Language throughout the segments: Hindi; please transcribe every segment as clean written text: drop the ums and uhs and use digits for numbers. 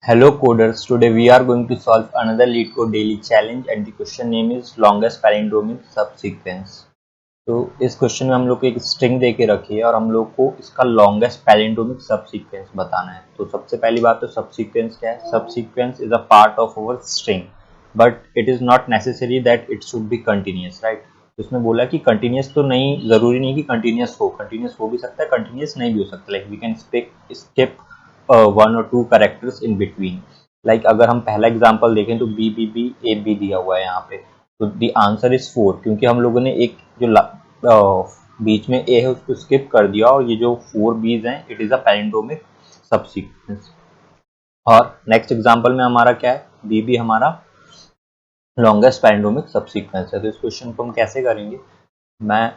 Hello coders, today we are going to solve another LeetCode daily challenge and the question name is longest palindromic subsequence। तो इस क्वेश्चन में हम लोग को एक स्ट्रिंग दे के रखी है और हम लोग को इसका लॉन्गेस्ट पैलिंड्रोमिक सबसीक्वेंस बताना है। तो सबसे पहली बात तो सबसीक्वेंस क्या है? Subsequence is a part of our string but it is not necessary that it should be continuous, right. तो इसमें बोला कि कंटिन्यूअस तो नहीं, जरूरी नहीं कि कंटिन्यूअस हो भी सकता है, कंटिन्यूअस नहीं भी हो सकता। लाइक वी कैन स्किप 1 और 2 कैरेक्टर्स इन बिटवीन। लाइक अगर हम पहला एग्जांपल देखें तो B B B A B दिया हुआ है यहाँ पे, तो द आंसर इज 4 क्योंकि हम लोगों ने एक जो बीच में ए है उसको स्किप कर दिया और ये जो 4 बीज हैं it is a palindromic subsequence. और नेक्स्ट एग्जांपल में हमारा क्या है? बी बी हमारा लॉन्गेस्ट पैलिंड्रोमिक सबसीक्वेंस है। तो इस क्वेश्चन को हम कैसे करेंगे, मैं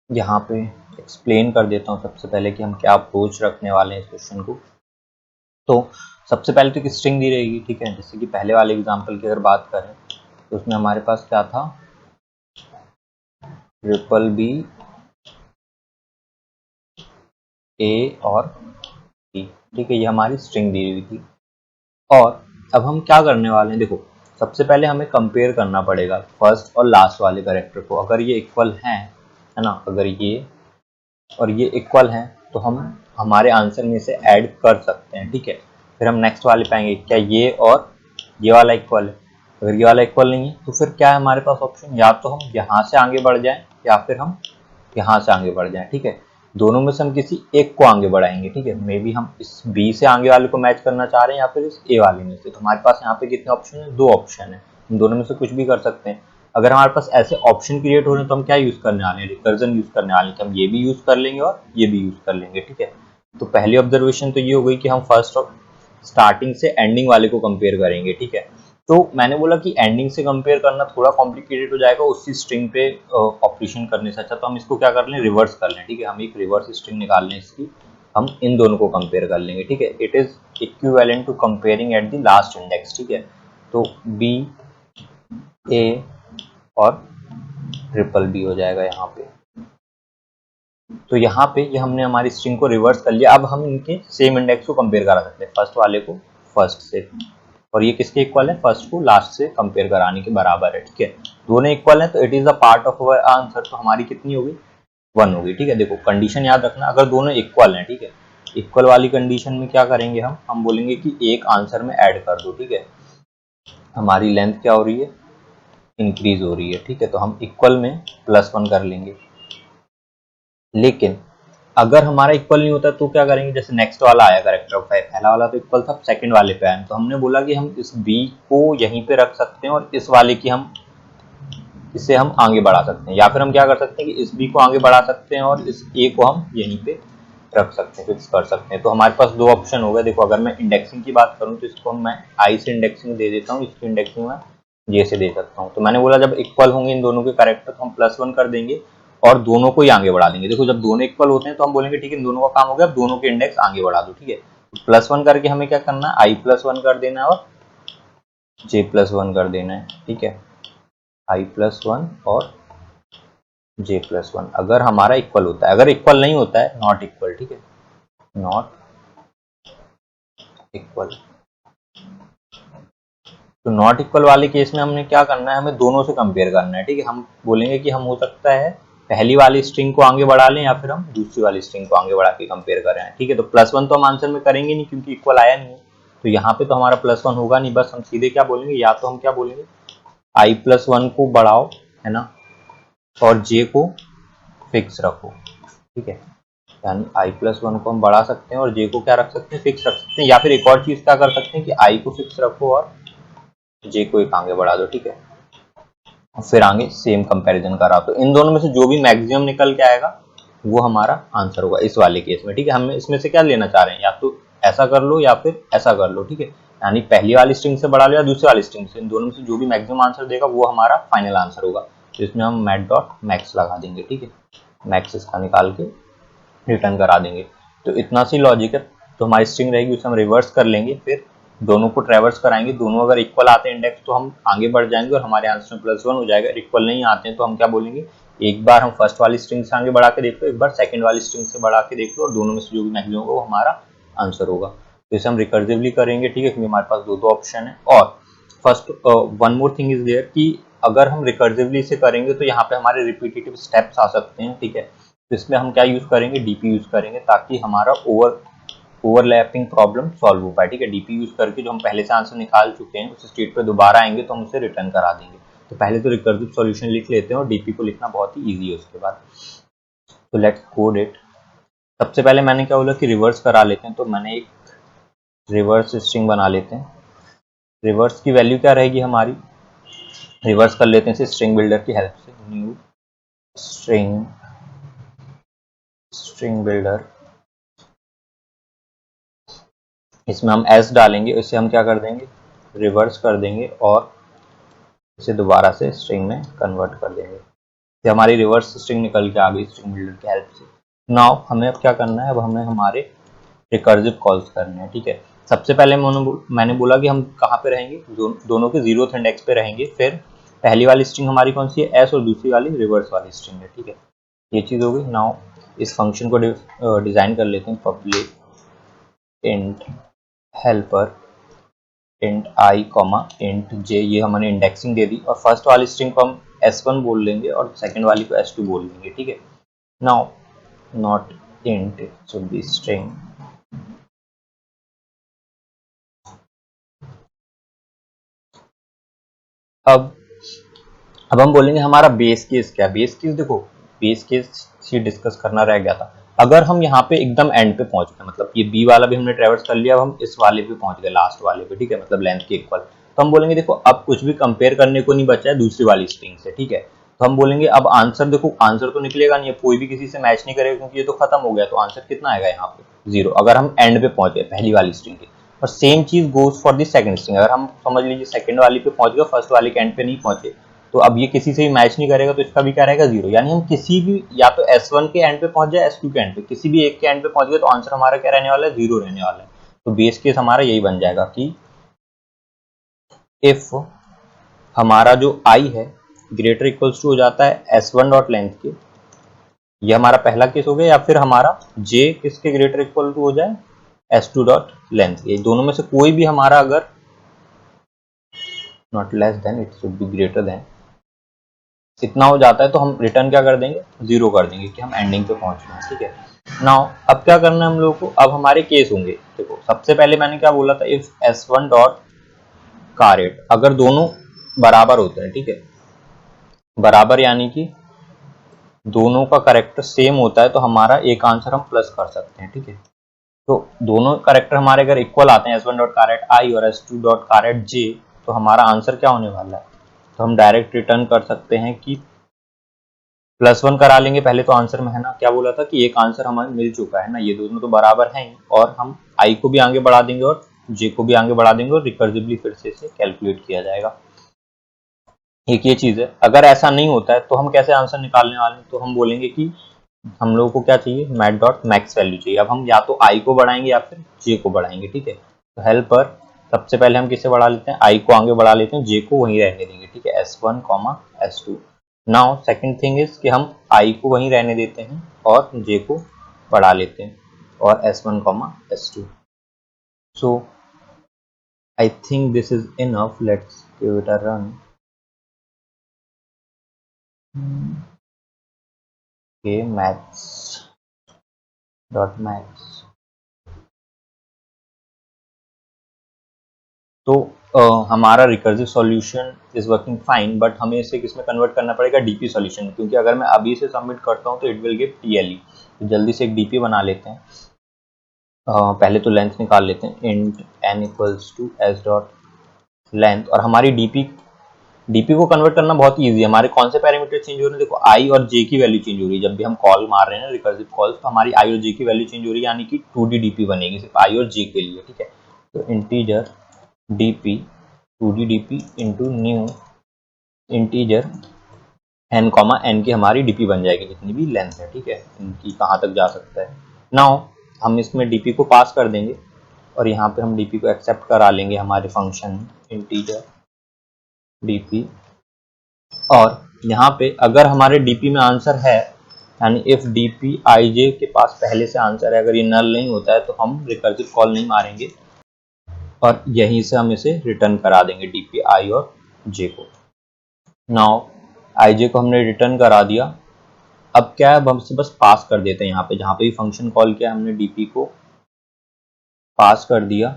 यहाँ पे एक्सप्लेन कर देता हूँ सबसे पहले कि हम क्या अप्रोच रखने वाले हैं इस क्वेश्चन को। तो सबसे पहले तो एक स्ट्रिंग दी रहेगी, ठीक है। जैसे कि पहले वाले एग्जांपल की अगर बात करें तो उसमें हमारे पास क्या था? ट्रिपल बी ए और बी, ठीक है। ये हमारी स्ट्रिंग दी हुई थी और अब हम क्या करने वाले हैं, देखो सबसे पहले हमें कंपेयर करना पड़ेगा फर्स्ट और लास्ट वाले कैरेक्टर को। अगर ये इक्वल है ना, अगर ये और ये इक्वल हैं तो हम हमारे आंसर में से ऐड कर सकते हैं, ठीक है। फिर हम नेक्स्ट वाले पाएंगे क्या ये और ये वाला इक्वल है। अगर ये वाला इक्वल नहीं है तो फिर क्या है हमारे पास ऑप्शन, या तो हम यहाँ से आगे बढ़ जाएं या फिर हम यहाँ से आगे बढ़ जाएं, ठीक है। दोनों में से हम किसी एक को आगे बढ़ाएंगे, ठीक है। मे बी हम इस बी से आगे वाले को मैच करना चाह रहे हैं या फिर इस ए वाले में से। तो हमारे पास यहाँ पे कितने ऑप्शन है? 2 ऑप्शन है, हम दोनों में से कुछ भी कर सकते हैं। अगर हमारे पास ऐसे ऑप्शन क्रिएट हो रहे हैं तो हम क्या यूज करने वाले हैं? रिकर्जन यूज करने वाले हैं। तो हम ये भी यूज कर लेंगे और ये भी यूज कर लेंगे, ठीक है। तो पहली ऑब्जर्वेशन तो ये हो गई कि हम फर्स्ट और स्टार्टिंग से एंडिंग वाले को कंपेयर करेंगे, ठीक है। तो मैंने बोला कि एंडिंग से कंपेयर करना थोड़ा कॉम्प्लिकेटेड हो जाएगा उसी स्ट्रिंग पे ऑपरेशन करने से अच्छा तो हम इसको क्या कर लें, रिवर्स कर लें, ठीक है। हम एक रिवर्स स्ट्रिंग निकाल लें इसकी, हम इन दोनों को कंपेयर कर लेंगे, ठीक है। It is equivalent to comparing at the last index, ठीक है। तो बी ए और ट्रिपल बी हो जाएगा यहाँ पे। तो यहाँ पे ये हमने हमारी स्ट्रिंग को रिवर्स कर लिया। अब हम इनके सेम इंडेक्स को कंपेयर करा सकते हैं, फर्स्ट वाले को फर्स्ट से, और ये किसके इक्वल है? फर्स्ट को लास्ट से कंपेयर कराने के बराबर है, ठीक है। दोनों इक्वल है तो it is a part of our answer. तो हमारी कितनी होगी? 1 होगी, ठीक है। देखो कंडीशन याद रखना, अगर दोनों इक्वल हैं, ठीक है, इक्वल वाली कंडीशन में क्या करेंगे हम बोलेंगे कि एक आंसर में ऐड कर दो, ठीक है। हमारी लेंथ क्या हो रही है? इंक्रीज हो रही है, ठीक है। तो हम इक्वल में +1 कर लेंगे। लेकिन अगर हमारा इक्वल नहीं होता तो क्या करेंगे? जैसे नेक्स्ट वाला आया कैरेक्टर, पहला वाला तो इक्वल था, सेकंड वाले पे आया तो हमने बोला कि हम इस बी को यहीं पे रख सकते हैं और इस वाले की हम इसे हम आगे बढ़ा सकते हैं, या फिर हम क्या कर सकते हैं कि इस बी को आगे बढ़ा सकते हैं और इस ए को हम यहीं पे रख सकते हैं, फिक्स कर सकते हैं। तो हमारे पास 2 ऑप्शन हो गए। देखो अगर मैं इंडेक्सिंग की बात करूं तो इसको मैं आई से इंडेक्सिंग दे देता हूँ, इसकी इंडेक्सिंग मैं जे से दे सकता हूँ। तो मैंने बोला जब इक्वल होंगे इन दोनों के कैरेक्टर तो हम +1 कर देंगे और दोनों को ही आगे बढ़ा देंगे। देखो जब दोनों इक्वल होते हैं तो हम बोलेंगे ठीक है, इन दोनों का काम हो गया, अब दोनों के इंडेक्स आगे बढ़ा दो, ठीक है। +1 करके हमें क्या करना है? i+1 कर देना है और j+1 कर देना है, ठीक है। i+1 और j+1 अगर हमारा इक्वल होता है, अगर इक्वल नहीं होता है नॉट इक्वल, ठीक है, नॉट इक्वल। तो नॉट इक्वल वाले केस में हमने क्या करना है? हमें दोनों से कंपेयर करना है, ठीक है। हम बोलेंगे कि हम हो सकता है पहली वाली स्ट्रिंग को आगे बढ़ा लें या फिर हम दूसरी वाली स्ट्रिंग को आगे बढ़ा के कंपेयर करें, ठीक है। तो +1 तो हम आंसर में करेंगे नहीं क्योंकि इक्वल आया नहीं है, तो यहाँ पे तो हमारा +1 होगा नहीं। बस हम सीधे क्या बोलेंगे, या तो हम क्या बोलेंगे i+1 को बढ़ाओ, है ना, और j को फिक्स रखो, ठीक है। यानी i+1 को हम बढ़ा सकते हैं और j को क्या रख सकते हैं? फिक्स रख सकते हैं। या फिर एक और चीज क्या कर सकते हैं कि i को फिक्स रखो और j को एक आगे बढ़ा दो, ठीक है। फिर आगे सेम कंपैरिजन करा तो इन दोनों में से जो भी मैक्सिमम निकल के आएगा वो हमारा आंसर होगा इस वाले केस में, ठीक है। हम इसमें से क्या लेना चाह रहे हैं, या तो ऐसा कर लो या फिर ऐसा कर लो, ठीक है। यानी पहली वाली स्ट्रिंग से बढ़ा लो या दूसरी वाली स्ट्रिंग से, इन दोनों में से जो भी मैक्सिमम आंसर देगा वो हमारा फाइनल आंसर होगा। तो इसमें हम मैट.मैक्स लगा देंगे, ठीक है। मैक्स इसका निकाल के रिटर्न करा देंगे। तो इतना सी लॉजिक है। तो हमारी स्ट्रिंग रहेगी उसे हम रिवर्स कर लेंगे, फिर दोनों को ट्रेवर्स कराएंगे। दोनों अगर इक्वल आते हैं इंडेक्स तो हम आगे बढ़ जाएंगे और हमारे आंसर में +1 हो जाएगा। इक्वल नहीं आते हैं तो हम क्या बोलेंगे, एक बार हम फर्स्ट वाली स्ट्रिंग से आगे बढ़ा के देख लो, एक बार सेकंड वाली स्ट्रिंग से बढ़ा के देख लो और दोनों में से जो भी मैक्सिमम होगा वो हमारा आंसर होगा। तो इसे हम रिकर्सिवली करेंगे, ठीक है, क्योंकि हमारे पास दो ऑप्शन है। और first one more thing is there कि अगर हम रिकर्सिवली से करेंगे तो यहाँ पे हमारे रिपीटेटिव स्टेप्स आ सकते हैं, ठीक है। तो इसमें हम क्या यूज करेंगे, डीपी यूज करेंगे, ताकि हमारा ओवरलैपिंग प्रॉब्लम सॉल्व हो पाए, ठीक है। डीपी यूज करके जो हम पहले से आंसर निकाल चुके हैं उस स्टेट पे दोबारा आएंगे तो हम उसे रिटर्न करा देंगे। तो पहले तो रिकर्सिव सॉल्यूशन लिख लेते हैं और डीपी को लिखना बहुत ही ईजी है उसके बाद। तो लेट्स कोड इट। सबसे पहले मैंने क्या बोला कि रिवर्स करा लेते हैं, तो मैंने एक रिवर्स स्ट्रिंग बना लेते हैं। रिवर्स की वैल्यू क्या रहेगी हमारी, रिवर्स कर लेते हैं इसे स्ट्रिंग बिल्डर की हेल्प से। न्यू स्ट्रिंग बिल्डर, इसमें हम एस डालेंगे, इसे हम क्या कर देंगे, रिवर्स कर देंगे और इसे दोबारा से स्ट्रिंग में कन्वर्ट कर देंगे। ये हमारी रिवर्स स्ट्रिंग निकल के आ गई स्ट्रिंग बिल्डर की हेल्प से। नाउ हमें अब क्या करना है, अब हमें हमारे रिकर्सिव कॉल्स करने हैं, ठीक है। सबसे पहले मैंने बोला कि हम कहाँ पे रहेंगे, दोनों के 0th इंडेक्स पे रहेंगे। फिर पहली वाली स्ट्रिंग हमारी कौन सी है, एस, और दूसरी वाली रिवर्स वाली स्ट्रिंग है, ठीक है। ये चीज़ हो गई। नाउ इस फंक्शन को डिजाइन कर लेते हैं। पब्लिक इंट हेल्पर इंट आई कॉमा इंट जे, ये हमने इंडेक्सिंग दे दी, और फर्स्ट वाली स्ट्रिंग को हम s1 बोल लेंगे और सेकंड वाली को s2 बोल लेंगे, ठीक है। Now not int, it should be string. अब हम बोलेंगे हमारा बेस केस क्या है। बेस केस देखो, बेस केस ही डिस्कस करना रह गया था। अगर हम यहाँ पे एकदम एंड पे पहुंच गए, मतलब ये बी वाला भी हमने ट्रेवर्स कर लिया, अब हम इस वाले पे पहुंच गए, लास्ट वाले पे, ठीक है, मतलब लेंथ के इक्वल, तो हम बोलेंगे देखो अब कुछ भी कंपेयर करने को नहीं बचा है दूसरी वाली स्ट्रिंग से, ठीक है। तो हम बोलेंगे अब आंसर देखो, आंसर तो निकलेगा नहीं, कोई भी किसी से मैच नहीं करेगा क्योंकि ये तो खत्म हो गया। तो आंसर कितना आएगा यहाँ पे, 0, अगर हम एंड पे पहुंच गए पहली वाली स्ट्रिंग के। और सेम चीज goes for the second string, अगर हम समझ लीजिए सेकंड वाली पे पहुंच गए, फर्स्ट वाली के एंड पे नहीं पहुंचे, तो अब ये किसी से भी मैच नहीं करेगा, तो इसका भी क्या रहेगा, 0। यानी हम किसी भी, या तो S1 के एंड पे पहुंच जाए, S2 के एंड पे, किसी भी एक के एंड पे पहुंच गए तो आंसर हमारा क्या रहने वाला है, 0 रहने वाला है। तो बेस केस हमारा यही बन जाएगा कि इफ हमारा जो i है ग्रेटर इक्वल्स टू हो जाता है S1 डॉट लेंथ के, ये हमारा पहला केस हो गया, या फिर हमारा j किसके ग्रेटर इक्वल टू हो जाए, S2 डॉट लेंथ के, दोनों में से कोई भी हमारा अगर not less than, it should be greater than, इतना हो जाता है तो हम रिटर्न क्या कर देंगे, 0 कर देंगे कि हम एंडिंग पे पहुंच रहे हैं, ठीक है। नाउ अब क्या करना है हम लोगों को, अब हमारे केस होंगे। देखो सबसे पहले मैंने क्या बोला था, इफ S1 डॉट car8, अगर दोनों बराबर होते हैं, ठीक है, बराबर यानी कि दोनों का करेक्टर सेम होता है, तो हमारा एक आंसर हम प्लस कर सकते हैं, ठीक है। तो दोनों करेक्टर हमारे अगर इक्वल आते हैं, S1 डॉट car8 i और S2 डॉट car8 j, तो हमारा आंसर क्या होने वाला है, तो हम डायरेक्ट रिटर्न कर सकते हैं कि +1 करा लेंगे। पहले तो आंसर में है ना क्या बोला था कि एक आंसर हमें मिल चुका है ना, ये दोनों तो बराबर हैं, और हम i को भी आगे बढ़ा देंगे और j को भी आगे बढ़ा देंगे और रिकर्सिवली फिर से इसे कैलकुलेट किया जाएगा। एक ये चीज है। अगर ऐसा नहीं होता है तो हम कैसे आंसर निकालने वाले हैं, तो हम बोलेंगे कि हम लोगों को क्या चाहिए, मैट डॉट मैक्स वैल्यू चाहिए। अब हम या तो i को बढ़ाएंगे या फिर j को बढ़ाएंगे, ठीक है। तो हेल्प पर सबसे पहले हम किसे बढ़ा लेते हैं, i को आगे बढ़ा लेते हैं, j को वहीं रहने देंगे, ठीक है, S1 S2। Now second thing is कि हम i को वहीं रहने देते हैं और j को बढ़ा लेते हैं, और S1 S2। So I think this is enough, let's give it a run. Okay, maths dot maths। तो हमारा recursive solution is working fine, but हमें इसे किसमें कन्वर्ट करना पड़ेगा, डीपी सॉल्यूशन में, क्योंकि अगर मैं अभी से सबमिट करता हूँ तो इट विल गिव TLE। तो जल्दी से एक डीपी बना लेते हैं। पहले तो लेंथ निकाल लेते हैं, int n equals to s dot length, और हमारी डीपी को कन्वर्ट करना बहुत ईजी है। हमारे कौन से पैरामीटर चेंज हो रहे हैं, देखो i और j की वैल्यू चेंज हो रही है। जब भी हम कॉल मार रहे हैं ना रिकर्सिव कॉल्स, तो हमारी i और j की वैल्यू चेंज हो रही है, यानी कि 2D डीपी बनेगी सिर्फ i और j के लिए, ठीक है। तो integer dp 2D dp into new integer n comma n की हमारी dp बन जाएगी, जितनी भी लेंथ है, ठीक है, इनकी कहाँ तक जा सकता है। नाउ हम इसमें dp को पास कर देंगे और यहाँ पे हम dp को एक्सेप्ट करा लेंगे हमारे फंक्शन इंटीजर dp, और यहाँ पे अगर हमारे dp में आंसर है, यानी इफ dp ij के पास पहले से आंसर है, अगर ये नल नहीं होता है तो हम रिकर्सिव कॉल नहीं मारेंगे, और यहीं से हम इसे रिटर्न करा देंगे डीपी आई और जे को। नाउ आई जे को हमने रिटर्न करा दिया। अब क्या है, अब हम इसे बस पास कर देते हैं यहाँ पे, जहाँ पे भी फंक्शन कॉल किया हमने डीपी को पास कर दिया,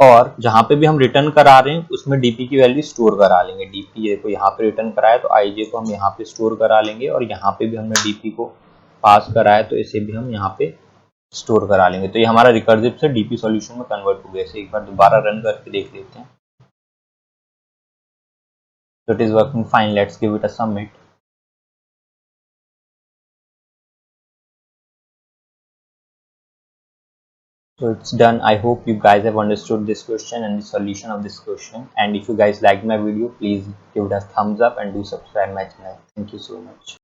और जहाँ पे भी हम रिटर्न करा रहे हैं उसमें डीपी की वैल्यू स्टोर करा लेंगे। डीपी को यहाँ पे रिटर्न कराया तो आई जे को हम यहाँ पे स्टोर करा लेंगे, और यहाँ पे भी हमने डीपी को पास कराया तो इसे भी हम यहाँ पे स्टोर करा लेंगे। तो ये हमारा रिकर्सिव से डीपी सॉल्यूशन में कन्वर्ट हो गया। इसे एक बार दोबारा रन करके देख लेते हैं। So it is working fine. Let's give it a submit. So it's done. I hope you guys have understood this question and the solution of this question. And if you guys liked my video, please give it a thumbs up and do subscribe my channel. Thank you so much.